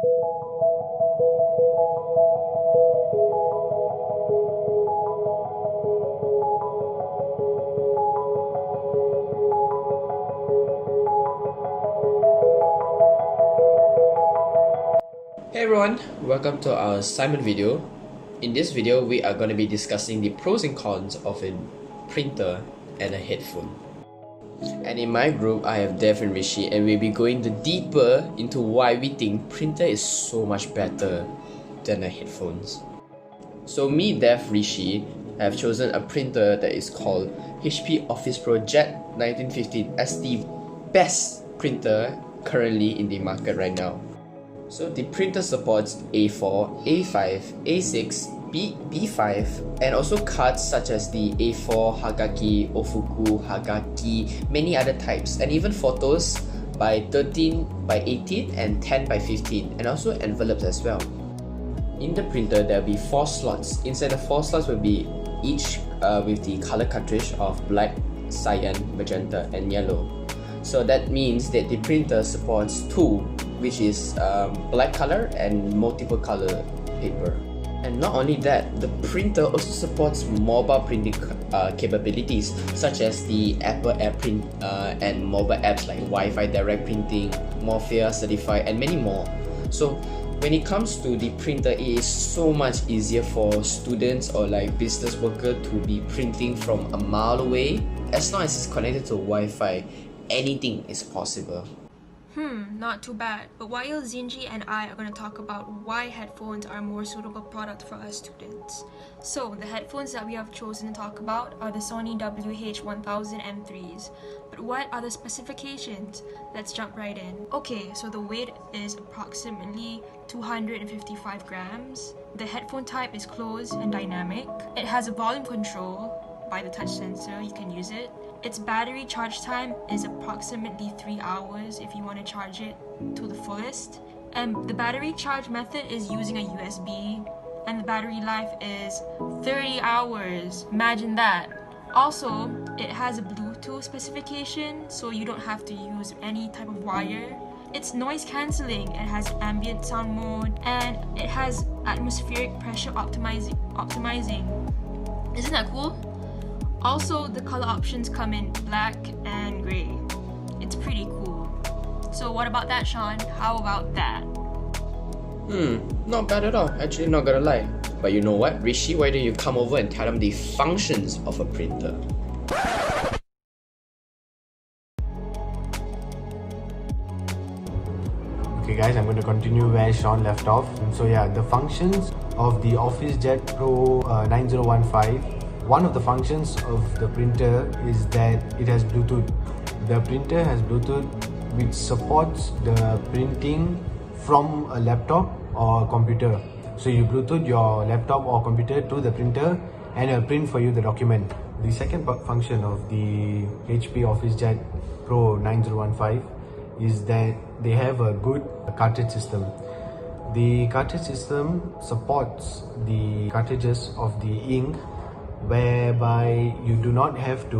Hey everyone, welcome to our assignment video. In this video, we are going to be discussing the pros and cons of a printer and a headphone. And in my group, I have Dev and Rishi, and we'll be going deeper into why we think printer is so much better than the headphones. So me, Dev, Rishi have chosen a printer that is called HP Office Pro Jet 1915 as the best printer currently in the market right now. So the printer supports A4, A5, A6, B5 and also cards such as the A4, Hagaki, Ofuku, Hagaki, many other types, and even photos by 13 by 18 and 10 by 15, and also envelopes as well. In the printer there will be 4 slots. Inside the 4 slots will be each with the color cartridge of black, cyan, magenta and yellow. So that means that the printer supports 2, which is black color and multiple color paper. And not only that, the printer also supports mobile printing capabilities such as the Apple AirPrint and mobile apps like Wi-Fi Direct Printing, Morphia Certified and many more. So when it comes to the printer, it is so much easier for students or like business worker to be printing from a mile away. As long as it's connected to Wi-Fi, anything is possible. Not too bad. But Wail, XinJie and I are going to talk about why headphones are a more suitable product for us students. So the headphones that we have chosen to talk about are the Sony WH-1000 M3s. But what are the specifications? Let's jump right in. Okay, so the weight is approximately 255 grams. The headphone type is closed and dynamic. It has a volume control by the touch sensor, you can use it. Its battery charge time is approximately 3 hours if you want to charge it to the fullest. And the battery charge method is using a USB, and the battery life is 30 hours. Imagine that. Also, it has a Bluetooth specification, so you don't have to use any type of wire. It's noise cancelling, it has ambient sound mode, and it has atmospheric pressure optimizing. Isn't that cool? Also, the color options come in black and grey. It's pretty cool. So what about that, Sean? How about that? Not bad at all. Actually, not gonna lie. But you know what, Rishi, why don't you come over and tell them the functions of a printer? Okay guys, I'm going to continue where Sean left off. So yeah, the functions of the Office Jet Pro 9015. One of the functions of the printer is that it has Bluetooth. The printer has Bluetooth which supports the printing from a laptop or computer. So you Bluetooth your laptop or computer to the printer and it'll print for you the document. The second function of the HP Office Jet Pro 9015 is that they have a good cartridge system. The cartridge system supports the cartridges of the ink, whereby you do not have to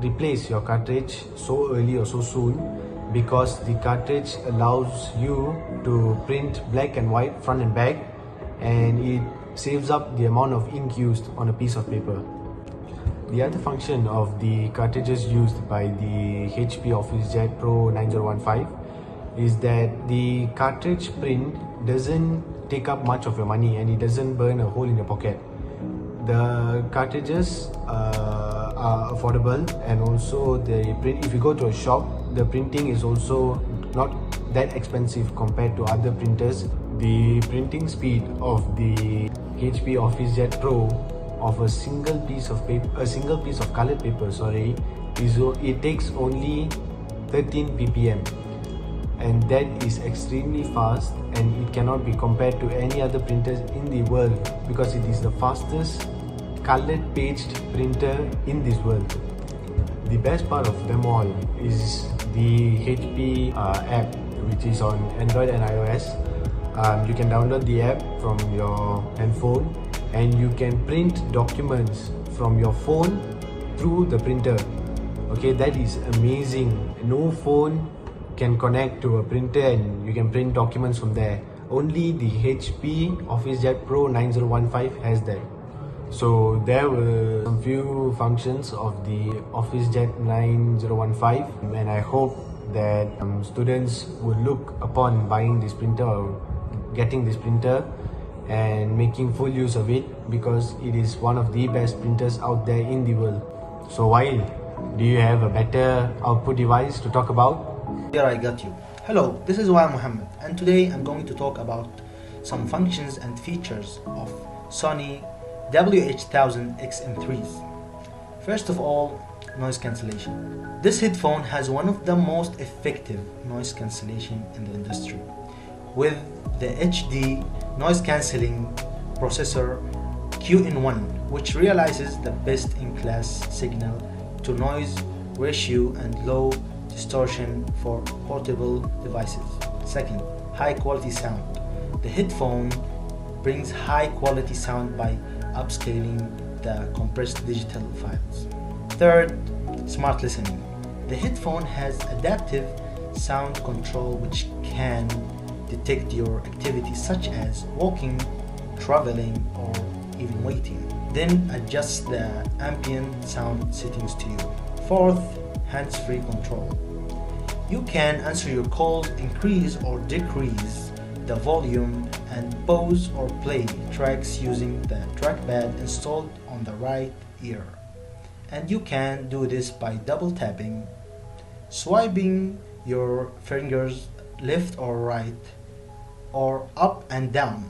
replace your cartridge so early or so soon, because the cartridge allows you to print black and white front and back, and it saves up the amount of ink used on a piece of paper. The other function of the cartridges used by the HP Office Jet Pro 9015 is that the cartridge print doesn't take up much of your money and it doesn't burn a hole in your pocket. The cartridges are affordable, and also the print, if you go to a shop, the printing is also not that expensive compared to other printers. The printing speed of the HP Office Jet Pro of a single piece of colored paper, it takes only 13 ppm, and that is extremely fast, and it cannot be compared to any other printers in the world because it is the fastest colored paged printer in this world. The best part of them all is the HP app, which is on Android and iOS. You can download the app from your handphone and you can print documents from your phone through the printer. Okay, that is amazing. No phone can connect to a printer and you can print documents from there. only the HP OfficeJet Pro 9015 has that. So there were some few functions of the OfficeJet 9015, and I hope that students will look upon buying this printer or getting this printer and making full use of it, because it is one of the best printers out there in the world. So Wail, do you have a better output device to talk about? Here I got you. Hello, this is Wail Muhammad, and today I'm going to talk about some functions and features of Sony WH-1000 XM3s. First of all, noise cancellation. This headphone has one of the most effective noise cancellation in the industry, with the HD noise cancelling processor QN1, which realizes the best in class signal to noise ratio and low distortion for portable devices. Second, high quality sound. The headphone brings high quality sound by upscaling the compressed digital files. Third, smart listening. The headphone has adaptive sound control which can detect your activities such as walking, traveling, or even waiting, then adjust the ambient sound settings to you. Fourth, hands-free control. You can answer your calls, increase or decrease the volume, and pause or play tracks using the trackpad installed on the right ear. And you can do this by double tapping, swiping your fingers left or right, or up and down,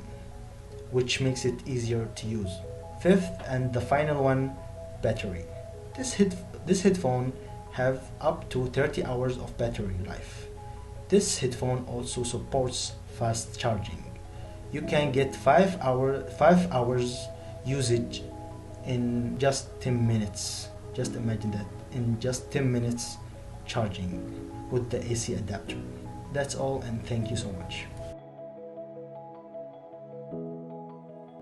which makes it easier to use. Fifth and the final one, battery. This headphone have up to 30 hours of battery life. This headphone also supports fast charging. You can get 5 hours usage in just 10 minutes. Just imagine that, in just 10 minutes charging with the AC adapter. That's all, and thank you so much.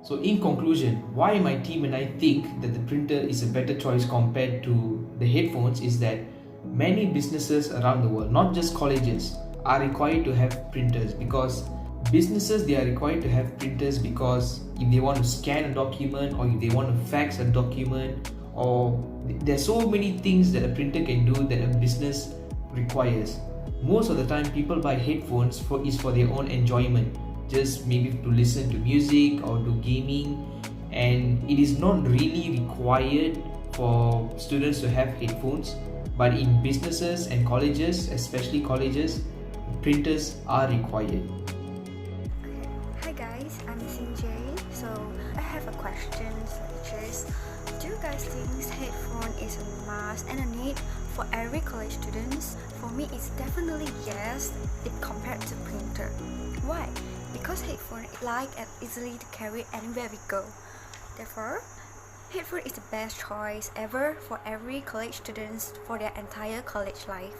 So in conclusion, why my team and I think that the printer is a better choice compared to the headphones is that many businesses around the world, not just colleges, are required to have printers, because businesses, they are required to have printers because if they want to scan a document, or if they want to fax a document, or there's so many things that a printer can do that a business requires. Most of the time people buy headphones for their own enjoyment, just maybe to listen to music or do gaming, and it is not really required for students to have headphones. But in businesses and colleges, especially colleges, printers are required. Hi guys, I'm XinJie. So I have a question, which is, do you guys think headphone is a must and a need for every college students? For me, it's definitely yes, if compared to printer. Why? Because headphone is light and easily to carry anywhere we go. Therefore, headphone is the best choice ever for every college students for their entire college life.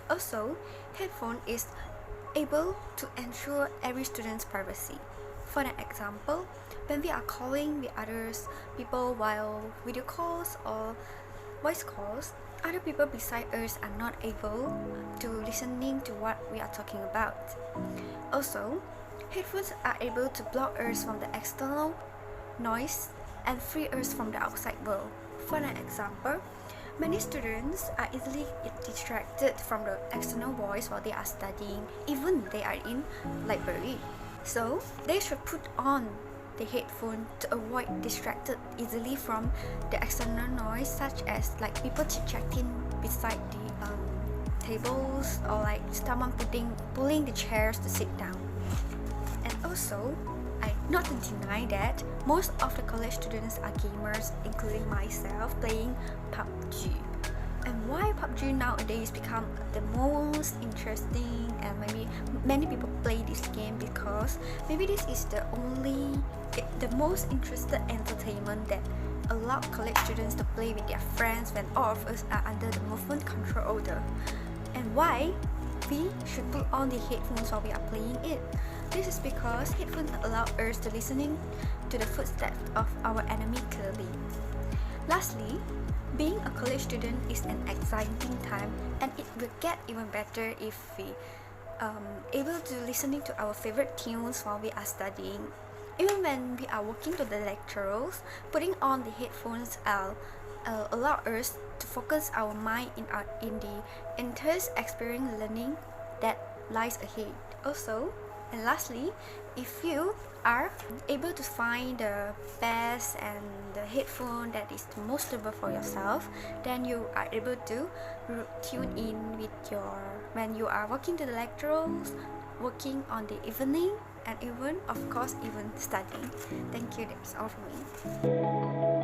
Also, headphone is able to ensure every student's privacy. For an example, when we are calling with others people while video calls or voice calls, other people beside us are not able to listening to what we are talking about. Also, headphones are able to block us from the external noise and free us from the outside world. For an example, many students are easily distracted from the external voice while they are studying, even they are in library. So they should put on the headphone to avoid distracted easily from the external noise, such as like people chit-chatting beside the tables, or like someone pulling the chairs to sit down. And also, not to deny that most of the college students are gamers, including myself, playing PUBG. And why PUBG nowadays become the most interesting, and maybe many people play this game because maybe this is the most interested entertainment that allow college students to play with their friends when all of us are under the movement control order. And why we should put on the headphones while we are playing it? This is because headphones allow us to listening to the footsteps of our enemy clearly. Lastly, being a college student is an exciting time, and it will get even better if we able to listening to our favorite tunes while we are studying. Even when we are walking to the lecturers, putting on the headphones allow us to focus our mind in the intense experience learning that lies ahead. Also, and lastly, if you are able to find the best and the headphone that is the most suitable for yourself, then you are able to tune in with when you are walking to the lecturers, working on the evening, and even of course even studying. Thank you, that's all for me.